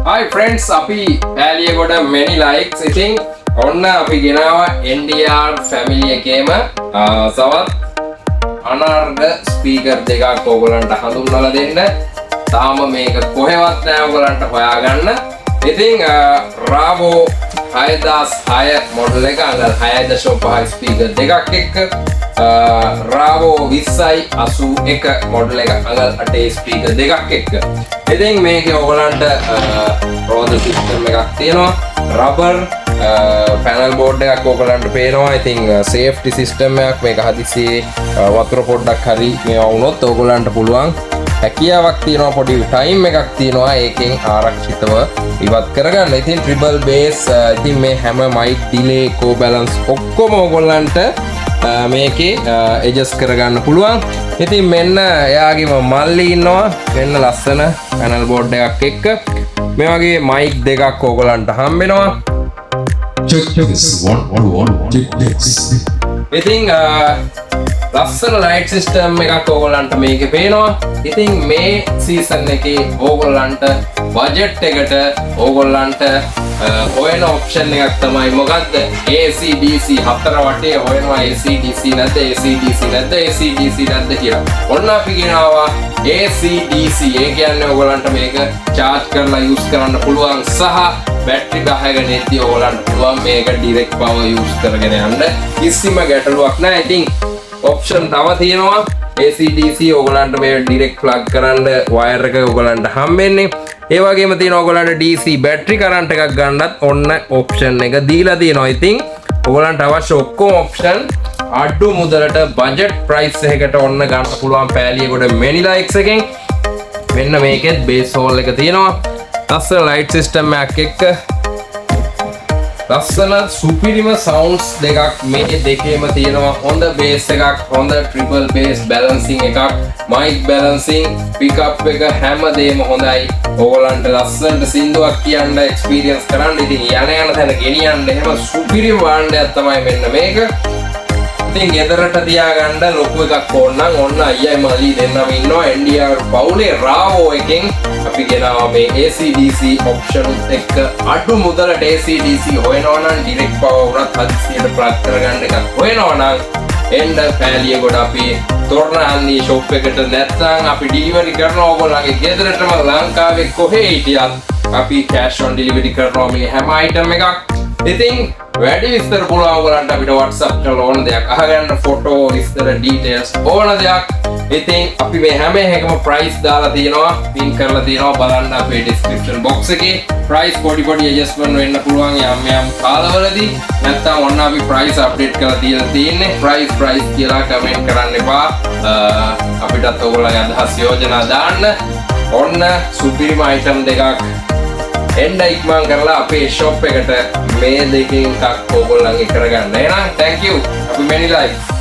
Hi friends, අපි Peliyagoda many likes. ඉතින් ඔන්න අපි ගෙනාවා NDR family එකේම සවත් අනර්ග ස්පීකර් දෙකක් ඕගොල්ලන්ට හඳුන්වලා දෙන්න. තාම මේක කොහෙවත් නෑ ඕගොල්ලන්ට හොයාගන්න. ඉතින් Ravo 6006 මොඩල් එක අඟල් 6.5 ස්පීකර් දෙකක් එක්ක Ravo 2081 මොඩල් එක අඟල් 8 ස්පීකර් දෙකක් එක්ක. ඉතින් මේකේ ඔයගලන්ට රෝද සිස්ටම් එකක් තියෙනවා. රබර් පැනල් බෝඩ් එකක් ඔයගලන්ට පේනවා. ඉතින් සේෆ්ටි සිස්ටම් එකක් මේක හදිසියේ වතුර පොඩ්ඩක් හරි මේවා වුණොත් ඔයගලන්ට පුළුවන් හැකියාවක් තියෙනවා. පොඩි ටයිම් එකක් තියෙනවා ඒකෙන් ආරක්ෂිතව ඉවත් කරගන්න. ඉතින් ට්‍රිපල් බේස් ඉතින් මේ හැම මයික් ඩිලේ කෝ බැලන්ස් ඔක්කොම ඔයගලන්ට මේකේ ඇඩ්ජස්ට් කරගන්න පුළුවන්. ඉතින් මෙන්න එයාගේම මල්ලි ඉන්නවා. මෙන්න ලස්සන පැනල් බෝඩ් එකක් එක්ක මේ වගේ මයික් දෙකක් ඕගොල්ලන්ට හම්බ වෙනවා. ඉතින් ලස්සන ලයිට් සිස්ටම් එකක් ඕගොල්ලන්ට මේකේ පේනවා. ඉතින් මේ සීසන් එකේ ඕගොල්ලන්ට බජට් එකට ඕගොල්ලන්ට හොයන ඔප්ෂන් එකක් තමයි මොකද්ද? AC DC හතර වටේ හොයනවා AC DC නැද්ද AC DC නැද්ද AC DC නැද්ද කියලා. ඔන්න අපි ගෙනාවා AC DC. ඒ කියන්නේ ඕගොල්ලන්ට මේක charge කරලා use කරන්න පුළුවන් සහ බැටරි ගහගෙන ඉද්දී ඕගොල්ලන්ට පුළුවන් මේක direct power use කරගෙන යන්න. කිසිම ගැටලුවක් නැහැ. ඉතින් ඔප්ෂන් තව තියෙනවා. AC DC ඕගොල්ලන්ට මේ direct plug කරන්න wire එක ඕගොල්ලන්ට හම්බෙන්නේ. ඒ වගේම තියෙනවා ඔයගොල්ලන්ට DC බැටරි කරන්ට් එකක් ගන්නත් ඔන්න ඔප්ෂන් එක දීලා තියෙනවා. ඉතින් ඔයගොල්ලන්ට අවශ්‍ය ඔක්කොම ඔප්ෂන් අඩු මුදලට බජට් ප්‍රයිස් එකකට ඔන්න ගන්න පුළුවන් පෑලියගොඩ many likes එකෙන්. මෙන්න මේකෙත් බේස් හෝල් එක තියෙනවා. ලස්සන ලයිට් සිස්ටම් එකක් එක්ක ලස්සන සුපිරිම සවුන්ඩ්ස් දෙකක් මේ දෙකේම තියෙනවා. හොඳ බේස් එකක්, හොඳ ට්‍රිපල් බේස් බැලන්සිං එකක්, මයික් බැලන්සිං, පිකප් එක හැමදේම හොඳයි. ඕගොල්ලන්ට ලස්සනට සින්දුවක් කියන්න එක්ස්පීරියන්ස් කරන්න. ඉතින් යන තැන ගෙනියන්න එහෙම සුපිරි භාණ්ඩයක් තමයි මෙන්න මේක. ඉතින් ගෙදරට තියාගන්න ලොකු එකක් ඕන නම් ඔන්න අයියයි මල්ලි දෙන්නම ඉන්නවා. NDR පවුලේ Ravo එකෙන් අපි ගෙනාවා මේ AC DC ඔප්ෂන් එක. අඩු මුදලට AC DC හොයනවා නම් direct power උනත් හදිසියට ප්ලග් කරගන්න එකක් හොයනවා නම් එන්න පෑලියගොඩ අපි තොරණාන්දී ෂොප් එකට නැත්නම් අපි ඩිලිවරි කරනවා ඕගොල්ලන්ගේ ගෙදරටම. ලංකාවේ කොහේ හිටියත් අපි cash on delivery කරනවා මේ හැම item එකක්. ඉතින් වැඩි විස්තර පුළුවන් ඔයගලන්ට අපිට WhatsApp කරලා ඕන දෙයක් අහගන්න, ෆොටෝ විස්තර ඩීටේල්ස් ඕන දෙයක්. ඉතින් අපි මේ හැම එකකම ප්‍රයිස් දාලා තියෙනවා, පින් කරලා තියෙනවා. බලන්න අපේ description box එකේ ප්‍රයිස් පොඩි ඇඩ්ජස්ට්මන්ට් වෙන්න පුළුවන් යම් කාලවලදී. නැත්නම් ඔන්න අපි ප්‍රයිස් අප්ඩේට් කරලා දීලා තියෙන්නේ. ප්‍රයිස් කියලා කමෙන්ට් කරන්න එපා. අපිටත් ඔයගොල්ලන්ගේ අදහස් යෝජනා දාන්න. ඔන්න සුපිරිම item දෙකක් එන්න ඉක්මන් කරලා අපේ ෂොප් එකට මේ දෙකෙන් එකක් ඕගොල්ලන්ගේ කරගන්න. එහෙනම් thank you. අපි many likes